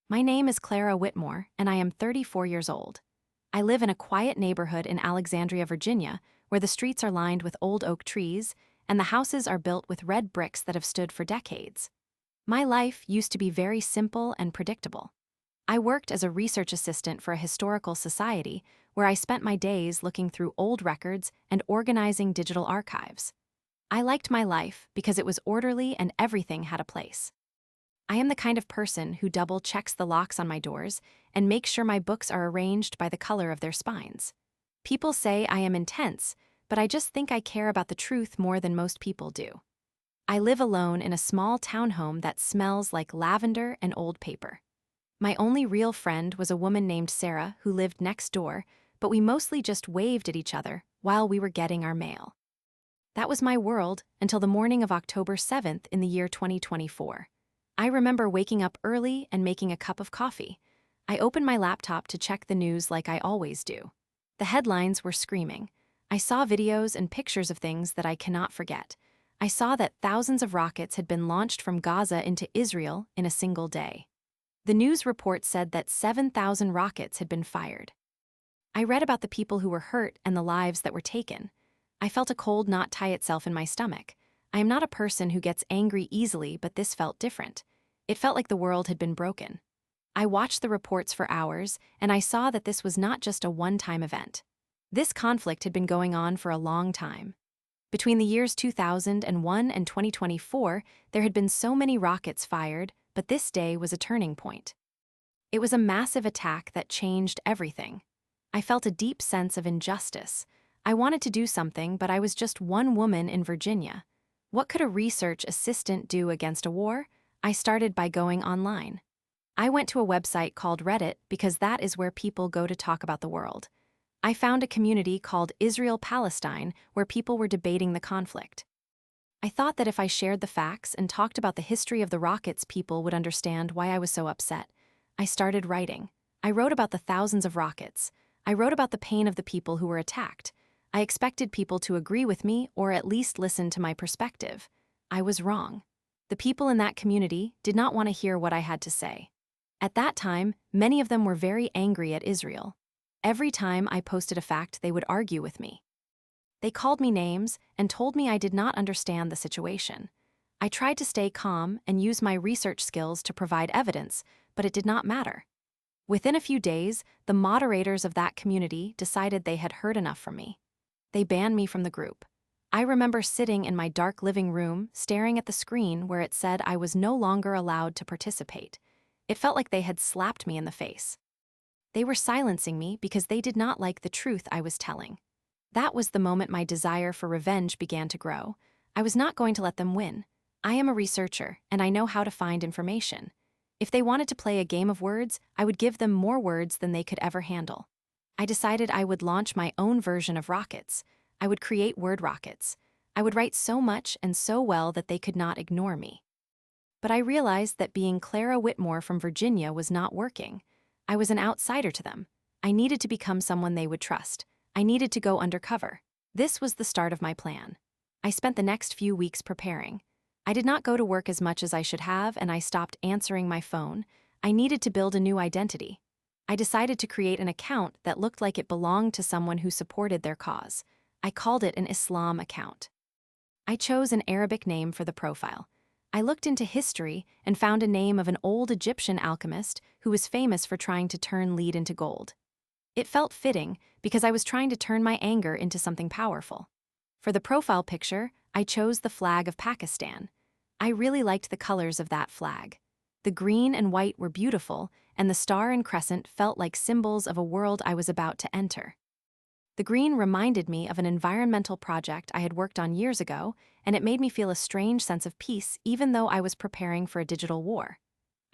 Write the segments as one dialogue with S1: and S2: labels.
S1: My name is Clara Whitmore, and I am 34 years old. I live in a quiet neighborhood in Alexandria, Virginia, where the streets are lined with old oak trees, and the houses are built with red bricks that have stood for decades. My life used to be very simple and predictable. I worked as a research assistant for a historical society where I spent my days looking through old records and organizing digital archives. I liked my life because it was orderly and everything had a place. I am the kind of person who double-checks the locks on my doors and makes sure my books are arranged by the color of their spines. People say I am intense, but I just think I care about the truth more than most people do. I live alone in a small townhome that smells like lavender and old paper. My only real friend was a woman named Sarah who lived next door, but we mostly just waved at each other while we were getting our mail. That was my world until the morning of October 7th in the year 2024. I remember waking up early and making a cup of coffee. I opened my laptop to check the news like I always do. The headlines were screaming. I saw videos and pictures of things that I cannot forget. I saw that thousands of rockets had been launched from Gaza into Israel in a single day. The news report said that 7,000 rockets had been fired. I read about the people who were hurt and the lives that were taken. I felt a cold knot tie itself in my stomach. I am not a person who gets angry easily, but this felt different. It felt like the world had been broken. I watched the reports for hours, and I saw that this was not just a one-time event. This conflict had been going on for a long time. Between the years 2001 and 2024, there had been so many rockets fired, but this day was a turning point. It was a massive attack that changed everything. I felt a deep sense of injustice. I wanted to do something, but I was just one woman in Virginia. What could a research assistant do against a war? I started by going online. I went to a website called Reddit because that is where people go to talk about the world. I found a community called Israel-Palestine where people were debating the conflict. I thought that if I shared the facts and talked about the history of the rockets, people would understand why I was so upset. I started writing. I wrote about the thousands of rockets. I wrote about the pain of the people who were attacked. I expected people to agree with me or at least listen to my perspective. I was wrong. The people in that community did not want to hear what I had to say. At that time, many of them were very angry at Israel. Every time I posted a fact, they would argue with me. They called me names and told me I did not understand the situation. I tried to stay calm and use my research skills to provide evidence, but it did not matter. Within a few days, the moderators of that community decided they had heard enough from me. They banned me from the group. I remember sitting in my dark living room, staring at the screen where it said I was no longer allowed to participate. It felt like they had slapped me in the face. They were silencing me because they did not like the truth I was telling. That was the moment my desire for revenge began to grow. I was not going to let them win. I am a researcher, and I know how to find information. If they wanted to play a game of words, I would give them more words than they could ever handle. I decided I would launch my own version of rockets. I would create word rockets. I would write so much and so well that they could not ignore me. But I realized that being Clara Whitmore from Virginia was not working. I was an outsider to them. I needed to become someone they would trust. I needed to go undercover. This was the start of my plan. I spent the next few weeks preparing. I did not go to work as much as I should have, and I stopped answering my phone. I needed to build a new identity. I decided to create an account that looked like it belonged to someone who supported their cause. I called it an Islam account. I chose an Arabic name for the profile. I looked into history and found a name of an old Egyptian alchemist who was famous for trying to turn lead into gold. It felt fitting because I was trying to turn my anger into something powerful. For the profile picture, I chose the flag of Pakistan. I really liked the colors of that flag. The green and white were beautiful, and the star and crescent felt like symbols of a world I was about to enter. The green reminded me of an environmental project I had worked on years ago, and it made me feel a strange sense of peace even though I was preparing for a digital war.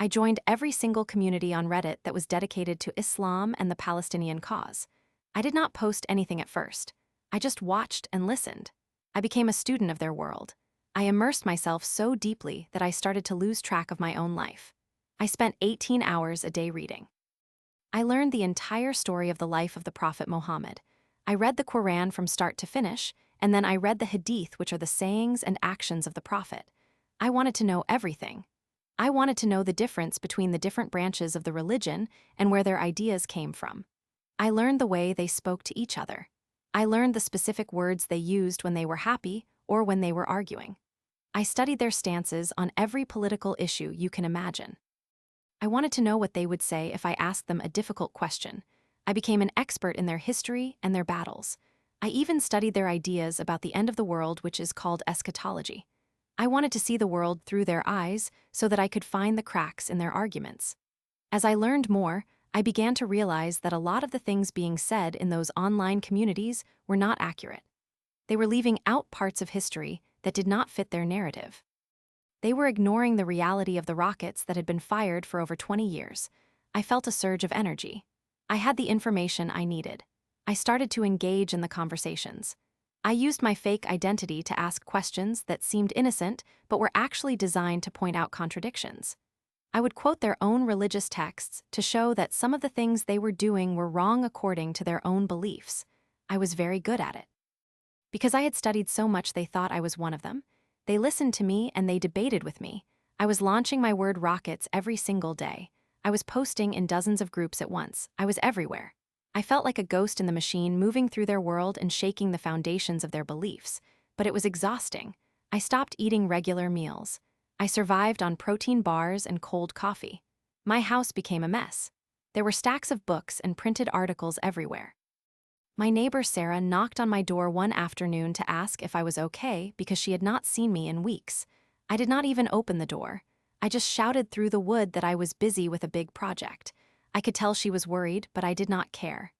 S1: I joined every single community on Reddit that was dedicated to Islam and the Palestinian cause. I did not post anything at first. I just watched and listened. I became a student of their world. I immersed myself so deeply that I started to lose track of my own life. I spent 18 hours a day reading. I learned the entire story of the life of the Prophet Muhammad. I read the Quran from start to finish, and then I read the Hadith, which are the sayings and actions of the Prophet. I wanted to know everything. I wanted to know the difference between the different branches of the religion and where their ideas came from. I learned the way they spoke to each other. I learned the specific words they used when they were happy or when they were arguing. I studied their stances on every political issue you can imagine. I wanted to know what they would say if I asked them a difficult question. I became an expert in their history and their battles. I even studied their ideas about the end of the world, which is called eschatology. I wanted to see the world through their eyes so that I could find the cracks in their arguments. As I learned more, I began to realize that a lot of the things being said in those online communities were not accurate. They were leaving out parts of history that did not fit their narrative. They were ignoring the reality of the rockets that had been fired for over 20 years. I felt a surge of energy. I had the information I needed. I started to engage in the conversations. I used my fake identity to ask questions that seemed innocent but were actually designed to point out contradictions. I would quote their own religious texts to show that some of the things they were doing were wrong according to their own beliefs. I was very good at it. Because I had studied so much they thought I was one of them. They listened to me and they debated with me. I was launching my word rockets every single day. I was posting in dozens of groups at once. I was everywhere. I felt like a ghost in the machine, moving through their world and shaking the foundations of their beliefs. But it was exhausting. I stopped eating regular meals. I survived on protein bars and cold coffee. My house became a mess. There were stacks of books and printed articles everywhere. My neighbor Sarah knocked on my door one afternoon to ask if I was okay because she had not seen me in weeks. I did not even open the door. I just shouted through the wood that I was busy with a big project. I could tell she was worried, but I did not care.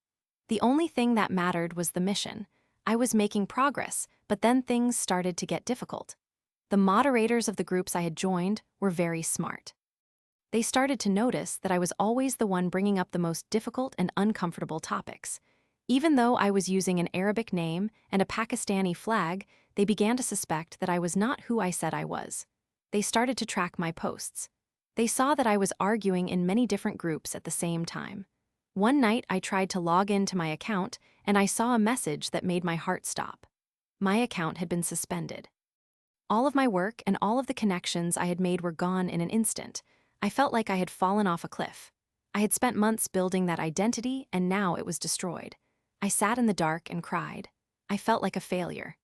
S1: The only thing that mattered was the mission. I was making progress, but then things started to get difficult. The moderators of the groups I had joined were very smart. They started to notice that I was always the one bringing up the most difficult and uncomfortable topics. Even though I was using an Arabic name and a Pakistani flag, they began to suspect that I was not who I said I was. They started to track my posts. They saw that I was arguing in many different groups at the same time. One night I tried to log into my account and I saw a message that made my heart stop. My account had been suspended. All of my work and all of the connections I had made were gone in an instant. I felt like I had fallen off a cliff. I had spent months building that identity and now it was destroyed. I sat in the dark and cried. I felt like a failure.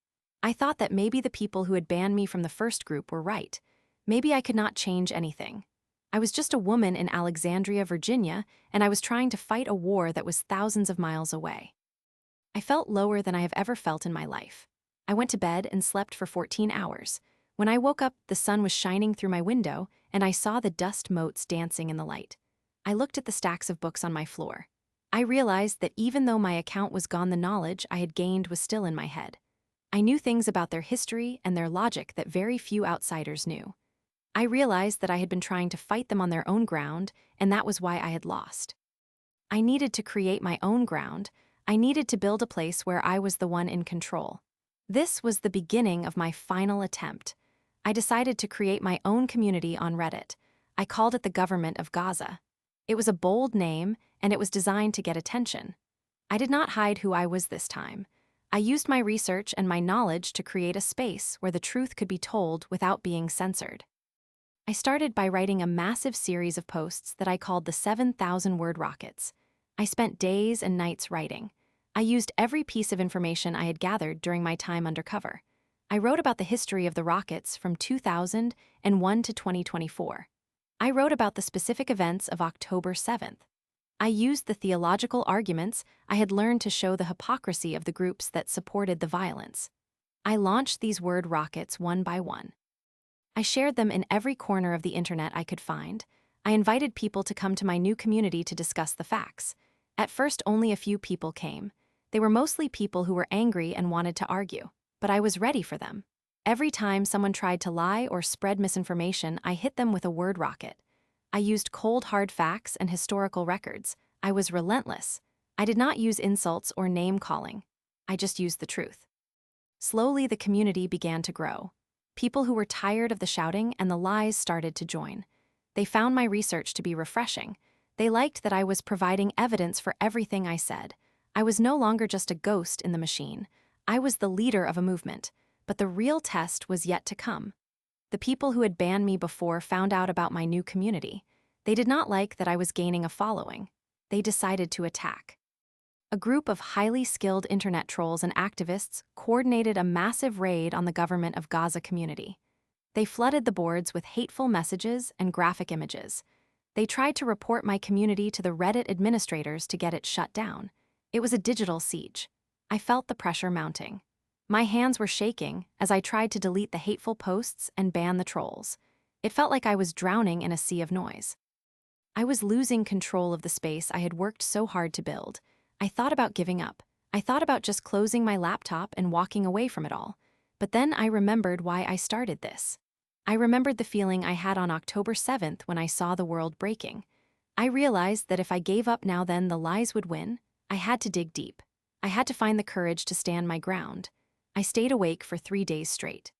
S1: I thought that maybe the people who had banned me from the first group were right. Maybe I could not change anything. I was just a woman in Alexandria, Virginia, and I was trying to fight a war that was thousands of miles away. I felt lower than I have ever felt in my life. I went to bed and slept for 14 hours. When I woke up, the sun was shining through my window, and I saw the dust motes dancing in the light. I looked at the stacks of books on my floor. I realized that even though my account was gone, the knowledge I had gained was still in my head. I knew things about their history and their logic that very few outsiders knew. I realized that I had been trying to fight them on their own ground, and that was why I had lost. I needed to create my own ground. I needed to build a place where I was the one in control. This was the beginning of my final attempt. I decided to create my own community on Reddit. I called it the Government of Gaza. It was a bold name, and it was designed to get attention. I did not hide who I was this time. I used my research and my knowledge to create a space where the truth could be told without being censored. I started by writing a massive series of posts that I called the 7,000-word rockets. I spent days and nights writing. I used every piece of information I had gathered during my time undercover. I wrote about the history of the rockets from 2001 to 2024. I wrote about the specific events of October 7th. I used the theological arguments I had learned to show the hypocrisy of the groups that supported the violence. I launched these word rockets one by one. I shared them in every corner of the internet I could find. I invited people to come to my new community to discuss the facts. At first, only a few people came. They were mostly people who were angry and wanted to argue, but I was ready for them. Every time someone tried to lie or spread misinformation, I hit them with a word rocket. I used cold, hard facts and historical records. I was relentless. I did not use insults or name-calling. I just used the truth. Slowly, the community began to grow. People who were tired of the shouting and the lies started to join. They found my research to be refreshing. They liked that I was providing evidence for everything I said. I was no longer just a ghost in the machine. I was the leader of a movement. But the real test was yet to come. The people who had banned me before found out about my new community. They did not like that I was gaining a following. They decided to attack. A group of highly skilled internet trolls and activists coordinated a massive raid on the government of Gaza community. They flooded the boards with hateful messages and graphic images. They tried to report my community to the Reddit administrators to get it shut down. It was a digital siege. I felt the pressure mounting. My hands were shaking as I tried to delete the hateful posts and ban the trolls. It felt like I was drowning in a sea of noise. I was losing control of the space I had worked so hard to build. I thought about giving up. I thought about just closing my laptop and walking away from it all. But then I remembered why I started this. I remembered the feeling I had on October 7th when I saw the world breaking. I realized that if I gave up now then the lies would win. I had to dig deep. I had to find the courage to stand my ground. I stayed awake for 3 days straight.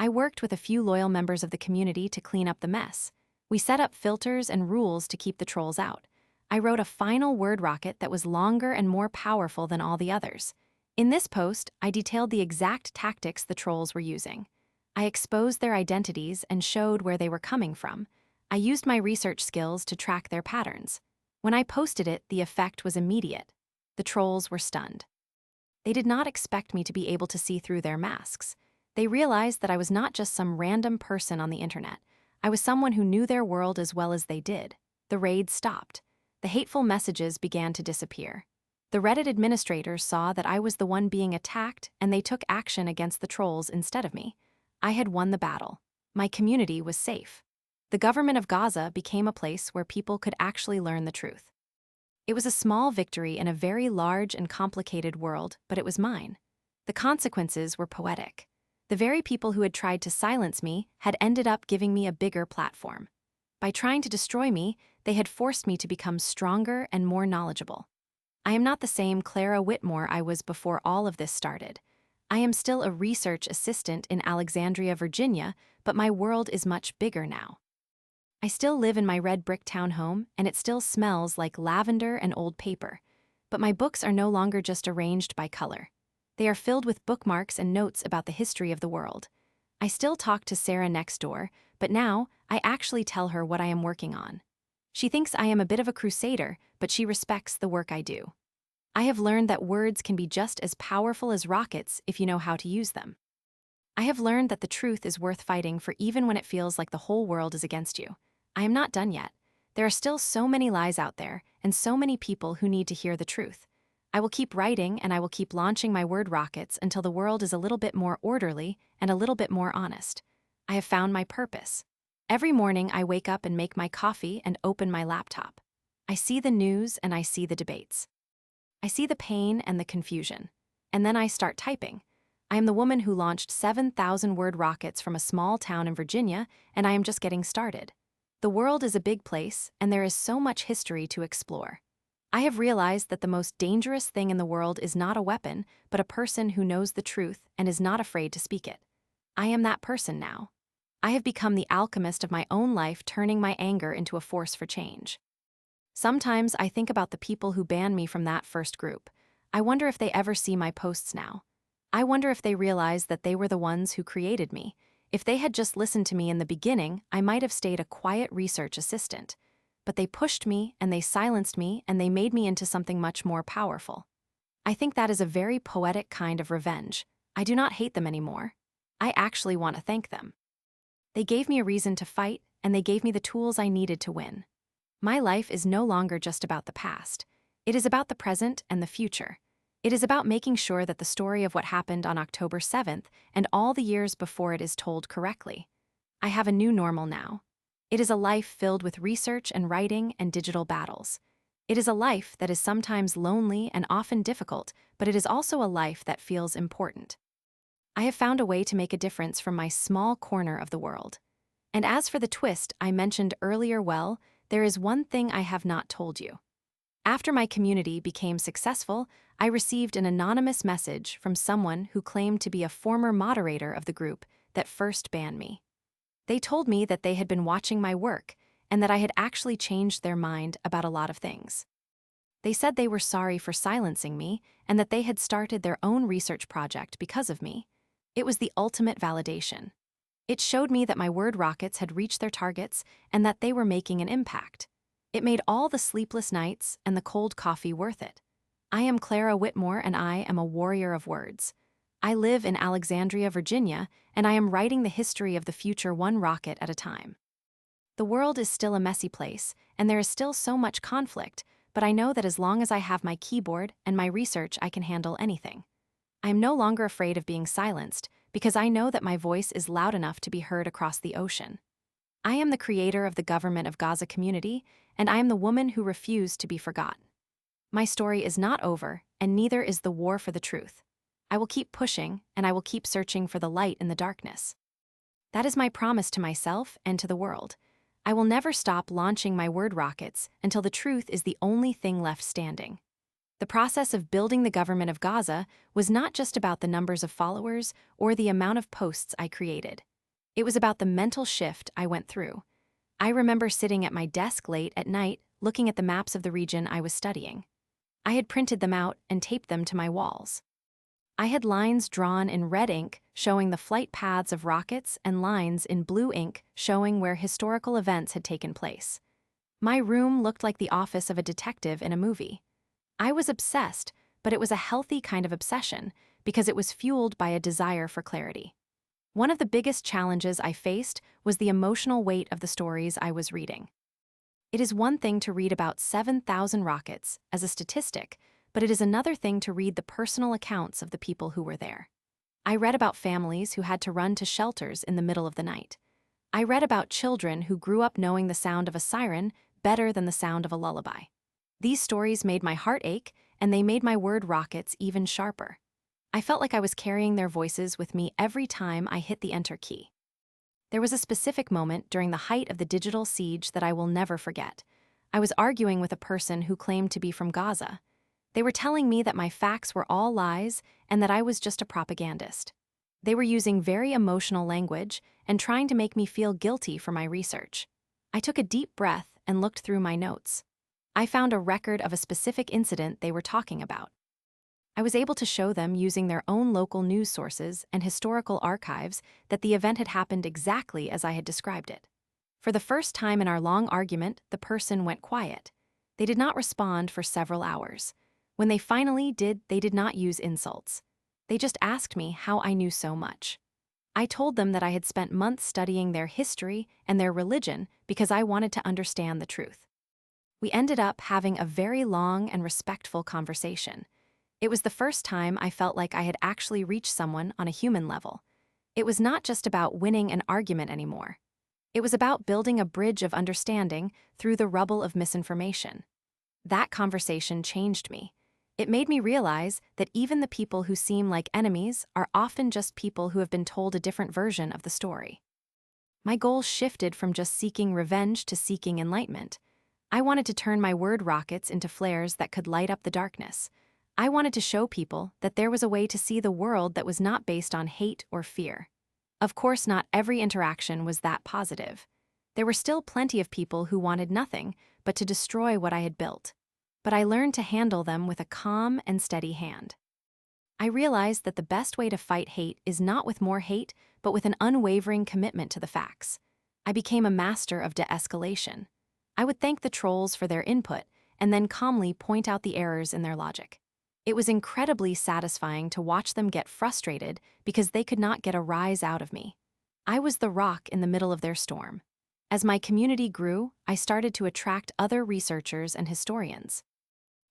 S1: I worked with a few loyal members of the community to clean up the mess. We set up filters and rules to keep the trolls out. I wrote a final word rocket that was longer and more powerful than all the others. In this post, I detailed the exact tactics the trolls were using. I exposed their identities and showed where they were coming from. I used my research skills to track their patterns. When I posted it, the effect was immediate. The trolls were stunned. They did not expect me to be able to see through their masks. They realized that I was not just some random person on the internet. I was someone who knew their world as well as they did. The raid stopped. The hateful messages began to disappear. The Reddit administrators saw that I was the one being attacked, and they took action against the trolls instead of me. I had won the battle. My community was safe. The government of Gaza became a place where people could actually learn the truth. It was a small victory in a very large and complicated world, but it was mine. The consequences were poetic. The very people who had tried to silence me had ended up giving me a bigger platform. By trying to destroy me, they had forced me to become stronger and more knowledgeable. I am not the same Clara Whitmore I was before all of this started. I am still a research assistant in Alexandria, Virginia, but my world is much bigger now. I still live in my red brick townhome, and it still smells like lavender and old paper. But my books are no longer just arranged by color. They are filled with bookmarks and notes about the history of the world. I still talk to Sarah next door, but now I actually tell her what I am working on. She thinks I am a bit of a crusader, but she respects the work I do. I have learned that words can be just as powerful as rockets if you know how to use them. I have learned that the truth is worth fighting for even when it feels like the whole world is against you. I am not done yet. There are still so many lies out there, and so many people who need to hear the truth. I will keep writing and I will keep launching my word rockets until the world is a little bit more orderly and a little bit more honest. I have found my purpose. Every morning I wake up and make my coffee and open my laptop. I see the news and I see the debates. I see the pain and the confusion. And then I start typing. I am the woman who launched 7,000 word rockets from a small town in Virginia, and I am just getting started. The world is a big place, and there is so much history to explore. I have realized that the most dangerous thing in the world is not a weapon, but a person who knows the truth and is not afraid to speak it. I am that person now. I have become the alchemist of my own life, turning my anger into a force for change. Sometimes I think about the people who banned me from that first group. I wonder if they ever see my posts now. I wonder if they realize that they were the ones who created me. If they had just listened to me in the beginning, I might have stayed a quiet research assistant. But they pushed me, and they silenced me, and they made me into something much more powerful. I think that is a very poetic kind of revenge. I do not hate them anymore. I actually want to thank them. They gave me a reason to fight, and they gave me the tools I needed to win. My life is no longer just about the past. It is about the present and the future. It is about making sure that the story of what happened on October 7th and all the years before it is told correctly. I have a new normal now. It is a life filled with research and writing and digital battles. It is a life that is sometimes lonely and often difficult, but it is also a life that feels important. I have found a way to make a difference from my small corner of the world. And as for the twist I mentioned earlier, well, there is one thing I have not told you. After my community became successful, I received an anonymous message from someone who claimed to be a former moderator of the group that first banned me. They told me that they had been watching my work and that I had actually changed their mind about a lot of things. They said they were sorry for silencing me and that they had started their own research project because of me. It was the ultimate validation. It showed me that my word rockets had reached their targets and that they were making an impact. It made all the sleepless nights and the cold coffee worth it. I am Clara Whitmore, and I am a warrior of words. I live in Alexandria, Virginia, and I am writing the history of the future one rocket at a time. The world is still a messy place, and there is still so much conflict, but I know that as long as I have my keyboard and my research, I can handle anything. I am no longer afraid of being silenced, because I know that my voice is loud enough to be heard across the ocean. I am the creator of the Government of Gaza community, and I am the woman who refused to be forgotten. My story is not over, and neither is the war for the truth. I will keep pushing, and I will keep searching for the light in the darkness. That is my promise to myself and to the world. I will never stop launching my word rockets until the truth is the only thing left standing. The process of building the Government of Gaza was not just about the numbers of followers or the amount of posts I created. It was about the mental shift I went through. I remember sitting at my desk late at night, looking at the maps of the region I was studying. I had printed them out and taped them to my walls. I had lines drawn in red ink showing the flight paths of rockets and lines in blue ink showing where historical events had taken place. My room looked like the office of a detective in a movie. I was obsessed, but it was a healthy kind of obsession because it was fueled by a desire for clarity. One of the biggest challenges I faced was the emotional weight of the stories I was reading. It is one thing to read about 7,000 rockets as a statistic, but it is another thing to read the personal accounts of the people who were there. I read about families who had to run to shelters in the middle of the night. I read about children who grew up knowing the sound of a siren better than the sound of a lullaby. These stories made my heart ache, and they made my word rockets even sharper. I felt like I was carrying their voices with me every time I hit the enter key. There was a specific moment during the height of the digital siege that I will never forget. I was arguing with a person who claimed to be from Gaza. They were telling me that my facts were all lies and that I was just a propagandist. They were using very emotional language and trying to make me feel guilty for my research. I took a deep breath and looked through my notes. I found a record of a specific incident they were talking about. I was able to show them using their own local news sources and historical archives that the event had happened exactly as I had described it. For the first time in our long argument, the person went quiet. They did not respond for several hours. When they finally did, they did not use insults. They just asked me how I knew so much. I told them that I had spent months studying their history and their religion because I wanted to understand the truth. We ended up having a very long and respectful conversation. It was the first time I felt like I had actually reached someone on a human level. It was not just about winning an argument anymore. It was about building a bridge of understanding through the rubble of misinformation. That conversation changed me. It made me realize that even the people who seem like enemies are often just people who have been told a different version of the story. My goals shifted from just seeking revenge to seeking enlightenment. I wanted to turn my word rockets into flares that could light up the darkness. I wanted to show people that there was a way to see the world that was not based on hate or fear. Of course, not every interaction was that positive. There were still plenty of people who wanted nothing but to destroy what I had built. But I learned to handle them with a calm and steady hand. I realized that the best way to fight hate is not with more hate, but with an unwavering commitment to the facts. I became a master of de-escalation. I would thank the trolls for their input and then calmly point out the errors in their logic. It was incredibly satisfying to watch them get frustrated because they could not get a rise out of me. I was the rock in the middle of their storm. As my community grew, I started to attract other researchers and historians.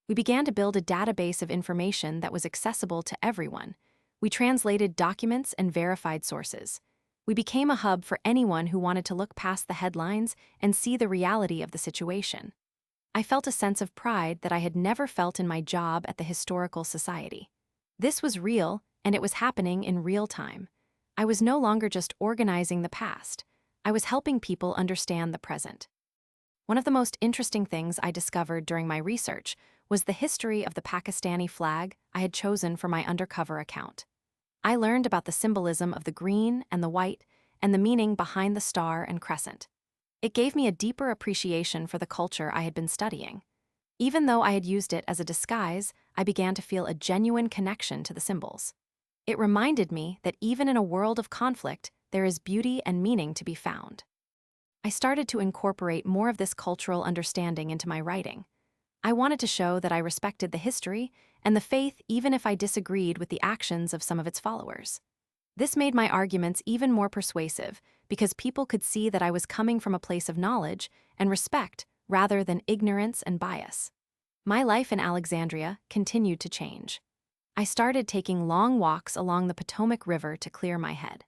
S1: We began to build a database of information that was accessible to everyone. We translated documents and verified sources. We became a hub for anyone who wanted to look past the headlines and see the reality of the situation. I felt a sense of pride that I had never felt in my job at the Historical Society. This was real, and it was happening in real time. I was no longer just organizing the past. I was helping people understand the present. One of the most interesting things I discovered during my research was the history of the Pakistani flag I had chosen for my undercover account. I learned about the symbolism of the green and the white and the meaning behind the star and crescent. It gave me a deeper appreciation for the culture I had been studying. Even though I had used it as a disguise, I began to feel a genuine connection to the symbols. It reminded me that even in a world of conflict, there is beauty and meaning to be found. I started to incorporate more of this cultural understanding into my writing. I wanted to show that I respected the history and the faith even if I disagreed with the actions of some of its followers. This made my arguments even more persuasive because people could see that I was coming from a place of knowledge and respect rather than ignorance and bias. My life in Alexandria continued to change. I started taking long walks along the Potomac River to clear my head.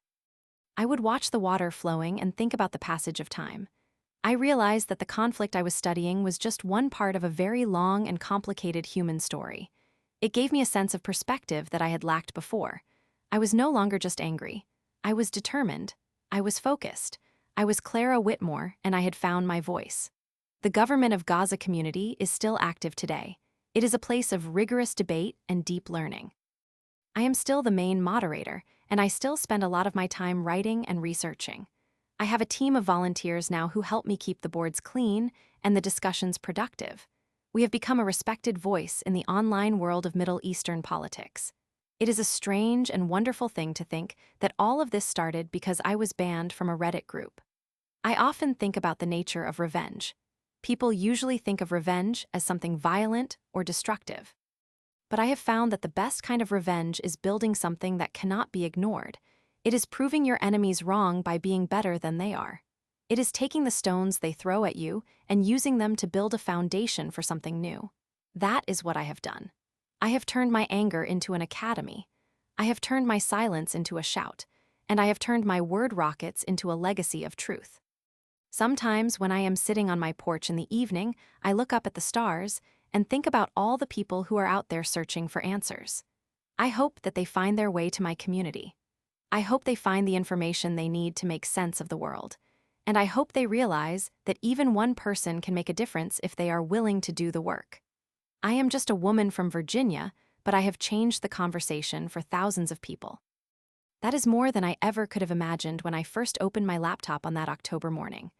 S1: I would watch the water flowing and think about the passage of time. I realized that the conflict I was studying was just one part of a very long and complicated human story. It gave me a sense of perspective that I had lacked before. I was no longer just angry. I was determined. I was focused. I was Clara Whitmore, and I had found my voice. The government of Gaza community is still active today. It is a place of rigorous debate and deep learning. I am still the main moderator, and I still spend a lot of my time writing and researching. I have a team of volunteers now who help me keep the boards clean and the discussions productive. We have become a respected voice in the online world of Middle Eastern politics. It is a strange and wonderful thing to think that all of this started because I was banned from a Reddit group. I often think about the nature of revenge. People usually think of revenge as something violent or destructive. But I have found that the best kind of revenge is building something that cannot be ignored. It is proving your enemies wrong by being better than they are. It is taking the stones they throw at you and using them to build a foundation for something new. That is what I have done. I have turned my anger into an academy. I have turned my silence into a shout, and I have turned my word rockets into a legacy of truth. Sometimes when I am sitting on my porch in the evening, I look up at the stars and think about all the people who are out there searching for answers. I hope that they find their way to my community. I hope they find the information they need to make sense of the world. And I hope they realize that even one person can make a difference if they are willing to do the work. I am just a woman from Virginia, but I have changed the conversation for thousands of people. That is more than I ever could have imagined when I first opened my laptop on that October morning.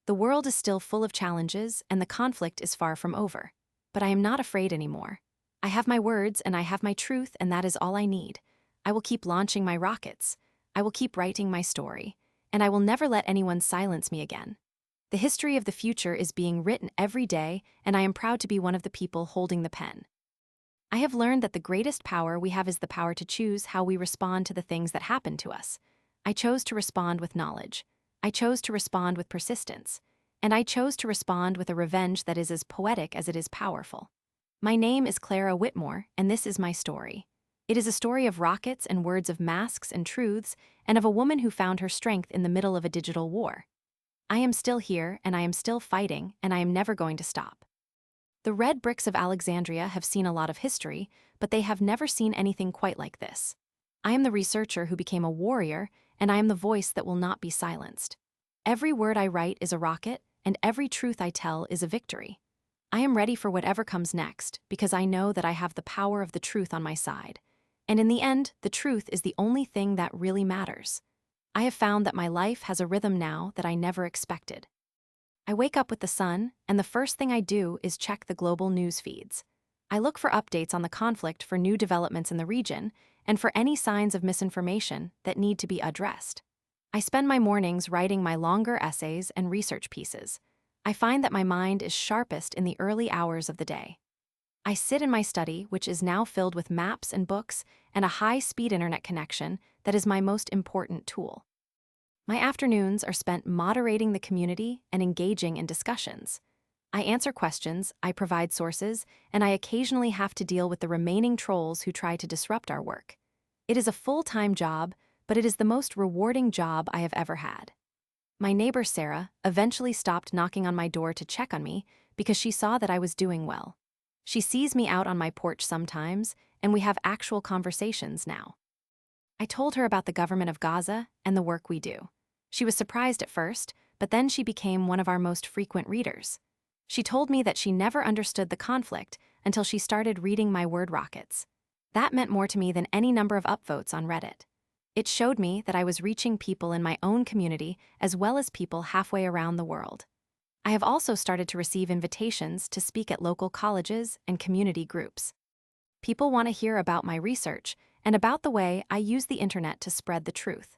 S1: The world is still full of challenges, and the conflict is far from over. But I am not afraid anymore. I have my words and I have my truth, and that is all I need. I will keep launching my rockets. I will keep writing my story. And I will never let anyone silence me again. The history of the future is being written every day, and I am proud to be one of the people holding the pen. I have learned that the greatest power we have is the power to choose how we respond to the things that happen to us. I chose to respond with knowledge. I chose to respond with persistence. And I chose to respond with a revenge that is as poetic as it is powerful. My name is Clara Whitmore, and this is my story. It is a story of rockets and words of masks and truths, and of a woman who found her strength in the middle of a digital war. I am still here, and I am still fighting, and I am never going to stop. The red bricks of Alexandria have seen a lot of history, but they have never seen anything quite like this. I am the researcher who became a warrior, and I am the voice that will not be silenced. Every word I write is a rocket, and every truth I tell is a victory. I am ready for whatever comes next, because I know that I have the power of the truth on my side. And in the end, the truth is the only thing that really matters. I have found that my life has a rhythm now that I never expected. I wake up with the sun, and the first thing I do is check the global news feeds. I look for updates on the conflict, for new developments in the region, and for any signs of misinformation that need to be addressed. I spend my mornings writing my longer essays and research pieces. I find that my mind is sharpest in the early hours of the day. I sit in my study, which is now filled with maps and books and a high-speed internet connection that is my most important tool. My afternoons are spent moderating the community and engaging in discussions. I answer questions, I provide sources, and I occasionally have to deal with the remaining trolls who try to disrupt our work. It is a full-time job, but it is the most rewarding job I have ever had. My neighbor Sarah eventually stopped knocking on my door to check on me because she saw that I was doing well. She sees me out on my porch sometimes, and we have actual conversations now. I told her about the government of Gaza and the work we do. She was surprised at first, but then she became one of our most frequent readers. She told me that she never understood the conflict until she started reading my word rockets. That meant more to me than any number of upvotes on Reddit. It showed me that I was reaching people in my own community as well as people halfway around the world. I have also started to receive invitations to speak at local colleges and community groups. People want to hear about my research and about the way I use the internet to spread the truth.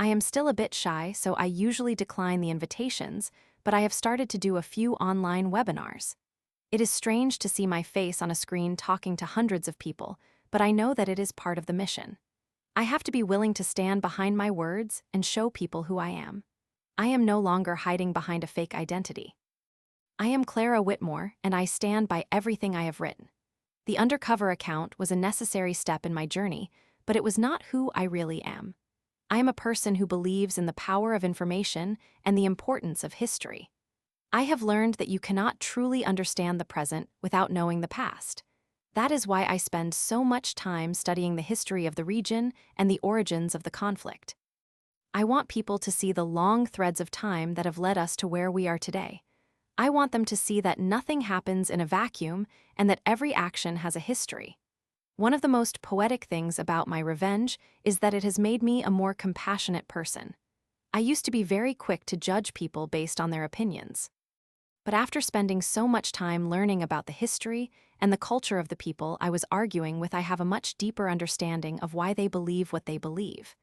S1: I am still a bit shy, so I usually decline the invitations, but I have started to do a few online webinars. It is strange to see my face on a screen talking to hundreds of people, but I know that it is part of the mission. I have to be willing to stand behind my words and show people who I am. I am no longer hiding behind a fake identity. I am Clara Whitmore, and I stand by everything I have written. The undercover account was a necessary step in my journey, but it was not who I really am. I am a person who believes in the power of information and the importance of history. I have learned that you cannot truly understand the present without knowing the past. That is why I spend so much time studying the history of the region and the origins of the conflict. I want people to see the long threads of time that have led us to where we are today. I want them to see that nothing happens in a vacuum and that every action has a history. One of the most poetic things about my revenge is that it has made me a more compassionate person. I used to be very quick to judge people based on their opinions. But after spending so much time learning about the history and the culture of the people I was arguing with, I have a much deeper understanding of why they believe what they believe.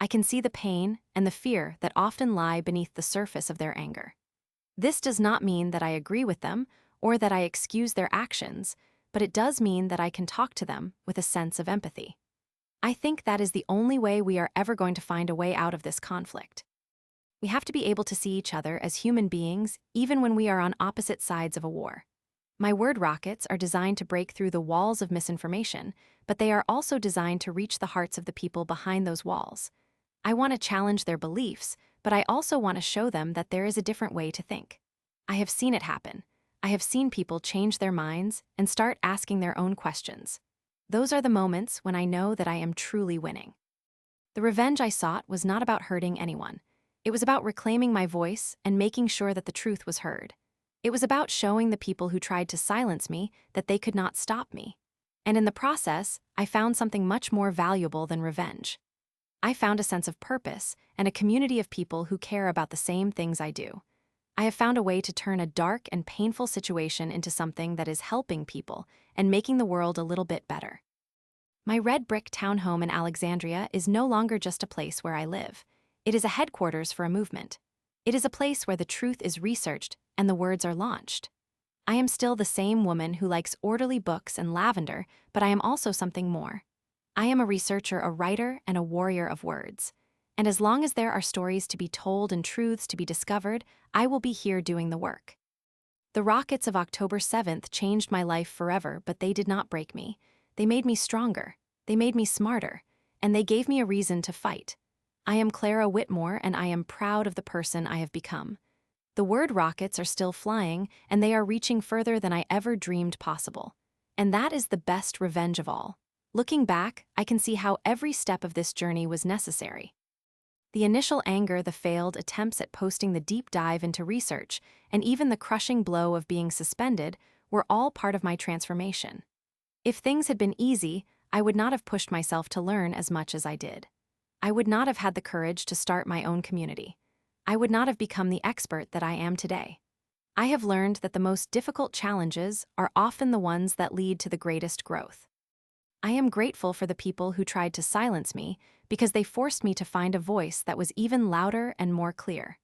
S1: I can see the pain and the fear that often lie beneath the surface of their anger. This does not mean that I agree with them or that I excuse their actions, but it does mean that I can talk to them with a sense of empathy. I think that is the only way we are ever going to find a way out of this conflict. We have to be able to see each other as human beings, even when we are on opposite sides of a war. My word rockets are designed to break through the walls of misinformation, but they are also designed to reach the hearts of the people behind those walls. I want to challenge their beliefs, but I also want to show them that there is a different way to think. I have seen it happen. I have seen people change their minds and start asking their own questions. Those are the moments when I know that I am truly winning. The revenge I sought was not about hurting anyone. It was about reclaiming my voice and making sure that the truth was heard. It was about showing the people who tried to silence me that they could not stop me. And in the process, I found something much more valuable than revenge. I found a sense of purpose and a community of people who care about the same things I do. I have found a way to turn a dark and painful situation into something that is helping people and making the world a little bit better. My red brick townhome in Alexandria is no longer just a place where I live. It is a headquarters for a movement. It is a place where the truth is researched and the words are launched. I am still the same woman who likes orderly books and lavender, but I am also something more. I am a researcher, a writer, and a warrior of words. And as long as there are stories to be told and truths to be discovered, I will be here doing the work. The rockets of October 7th changed my life forever, but they did not break me. They made me stronger, they made me smarter, and they gave me a reason to fight. I am Clara Whitmore, and I am proud of the person I have become. The word rockets are still flying, and they are reaching further than I ever dreamed possible. And that is the best revenge of all. Looking back, I can see how every step of this journey was necessary. The initial anger, the failed attempts at posting the deep dive into research, and even the crushing blow of being suspended were all part of my transformation. If things had been easy, I would not have pushed myself to learn as much as I did. I would not have had the courage to start my own community. I would not have become the expert that I am today. I have learned that the most difficult challenges are often the ones that lead to the greatest growth. I am grateful for the people who tried to silence me because they forced me to find a voice that was even louder and more clear.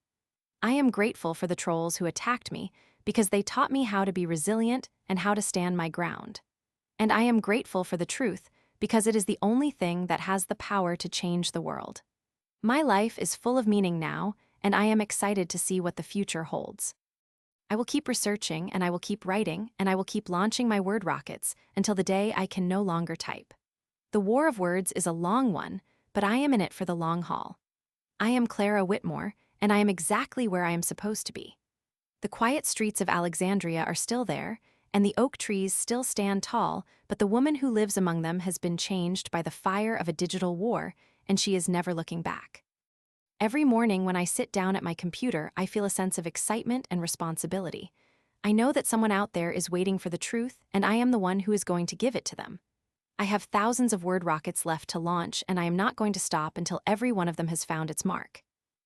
S1: I am grateful for the trolls who attacked me because they taught me how to be resilient and how to stand my ground. And I am grateful for the truth because it is the only thing that has the power to change the world. My life is full of meaning now, and I am excited to see what the future holds. I will keep researching, and I will keep writing, and I will keep launching my word rockets until the day I can no longer type. The war of words is a long one, but I am in it for the long haul. I am Clara Whitmore, and I am exactly where I am supposed to be. The quiet streets of Alexandria are still there, and the oak trees still stand tall, but the woman who lives among them has been changed by the fire of a digital war, and she is never looking back. Every morning when I sit down at my computer, I feel a sense of excitement and responsibility. I know that someone out there is waiting for the truth, and I am the one who is going to give it to them. I have thousands of word rockets left to launch, and I am not going to stop until every one of them has found its mark.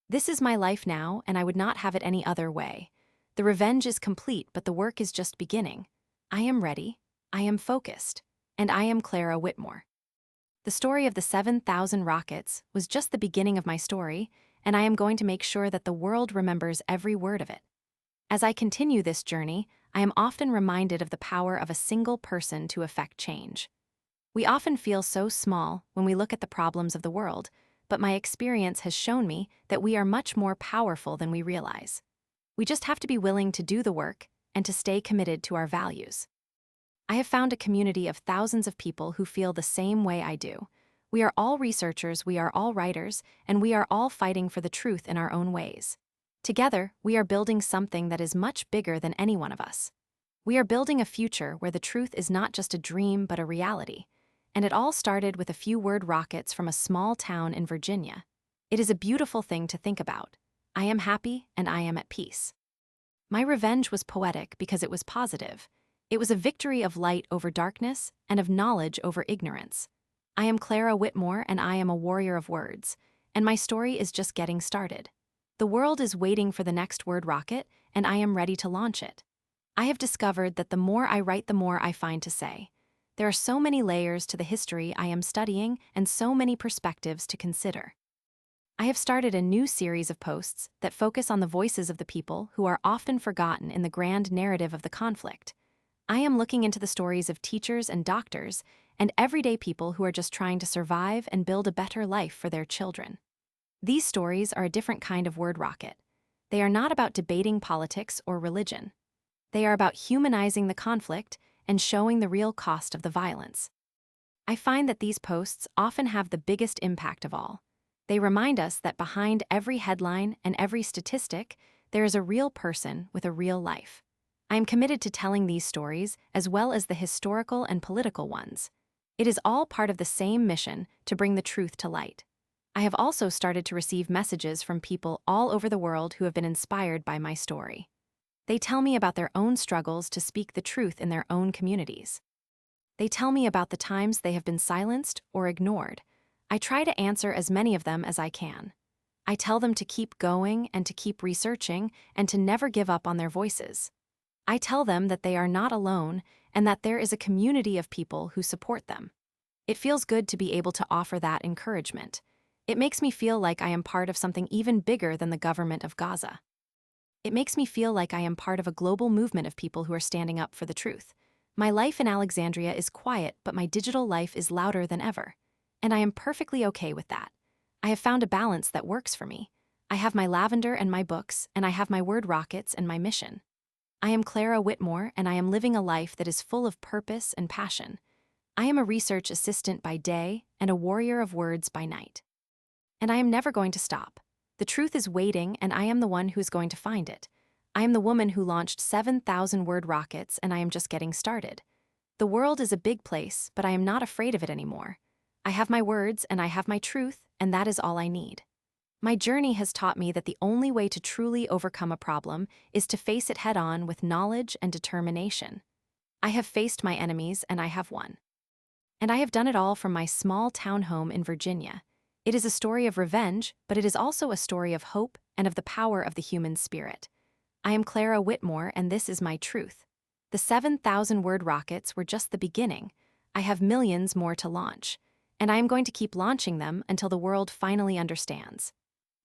S1: This is my life now, and I would not have it any other way. The revenge is complete, but the work is just beginning. I am ready, I am focused, and I am Clara Whitmore. The story of the 7,000 rockets was just the beginning of my story, and I am going to make sure that the world remembers every word of it. As I continue this journey, I am often reminded of the power of a single person to affect change. We often feel so small when we look at the problems of the world, but my experience has shown me that we are much more powerful than we realize. We just have to be willing to do the work and to stay committed to our values. I have found a community of thousands of people who feel the same way I do. We are all researchers, we are all writers, and we are all fighting for the truth in our own ways. Together, we are building something that is much bigger than any one of us. We are building a future where the truth is not just a dream but a reality. And it all started with a few word rockets from a small town in Virginia. It is a beautiful thing to think about. I am happy and I am at peace. My revenge was poetic because it was positive. It was a victory of light over darkness and of knowledge over ignorance. I am Clara Whitmore and I am a warrior of words, and my story is just getting started. The world is waiting for the next word rocket, and I am ready to launch it. I have discovered that the more I write, the more I find to say. There are so many layers to the history I am studying and so many perspectives to consider. I have started a new series of posts that focus on the voices of the people who are often forgotten in the grand narrative of the conflict. I am looking into the stories of teachers and doctors and everyday people who are just trying to survive and build a better life for their children. These stories are a different kind of word rocket. They are not about debating politics or religion. They are about humanizing the conflict and showing the real cost of the violence. I find that these posts often have the biggest impact of all. They remind us that behind every headline and every statistic, there is a real person with a real life. I am committed to telling these stories as well as the historical and political ones. It is all part of the same mission to bring the truth to light. I have also started to receive messages from people all over the world who have been inspired by my story. They tell me about their own struggles to speak the truth in their own communities. They tell me about the times they have been silenced or ignored. I try to answer as many of them as I can. I tell them to keep going and to keep researching and to never give up on their voices. I tell them that they are not alone and that there is a community of people who support them. It feels good to be able to offer that encouragement. It makes me feel like I am part of something even bigger than the government of Gaza. It makes me feel like I am part of a global movement of people who are standing up for the truth. My life in Alexandria is quiet, but my digital life is louder than ever. And I am perfectly okay with that. I have found a balance that works for me. I have my lavender and my books, and I have my word rockets and my mission. I am Clara Whitmore, and I am living a life that is full of purpose and passion. I am a research assistant by day and a warrior of words by night. And I am never going to stop. The truth is waiting, and I am the one who is going to find it. I am the woman who launched 7,000 word rockets, and I am just getting started. The world is a big place, but I am not afraid of it anymore. I have my words, and I have my truth, and that is all I need. My journey has taught me that the only way to truly overcome a problem is to face it head-on with knowledge and determination. I have faced my enemies, and I have won. And I have done it all from my small town home in Virginia. It is a story of revenge, but it is also a story of hope and of the power of the human spirit. I am Clara Whitmore, and this is my truth. The 7,000 word rockets were just the beginning. I have millions more to launch, and I am going to keep launching them until the world finally understands.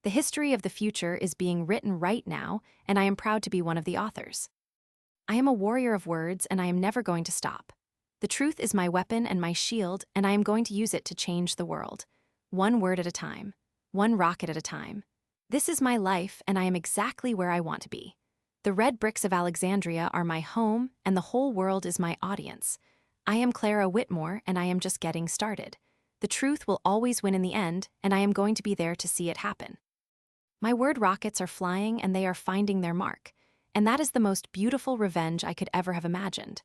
S1: The history of the future is being written right now, and I am proud to be one of the authors. I am a warrior of words, and I am never going to stop. The truth is my weapon and my shield, and I am going to use it to change the world. One word at a time, one rocket at a time. This is my life, and I am exactly where I want to be. The red bricks of Alexandria are my home, and the whole world is my audience. I am Clara Whitmore, and I am just getting started. The truth will always win in the end, and I am going to be there to see it happen. My word rockets are flying, and they are finding their mark. And that is the most beautiful revenge I could ever have imagined.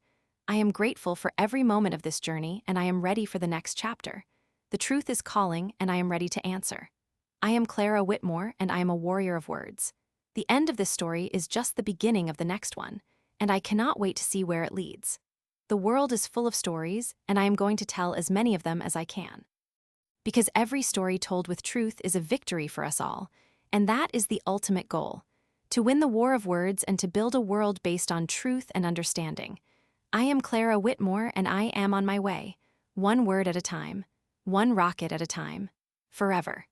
S1: I am grateful for every moment of this journey, and I am ready for the next chapter. The truth is calling, and I am ready to answer. I am Clara Whitmore, and I am a warrior of words. The end of this story is just the beginning of the next one, and I cannot wait to see where it leads. The world is full of stories, and I am going to tell as many of them as I can. Because every story told with truth is a victory for us all, and that is the ultimate goal. To win the war of words and to build a world based on truth and understanding. I am Clara Whitmore, and I am on my way. One word at a time. one rocket at a time. Forever.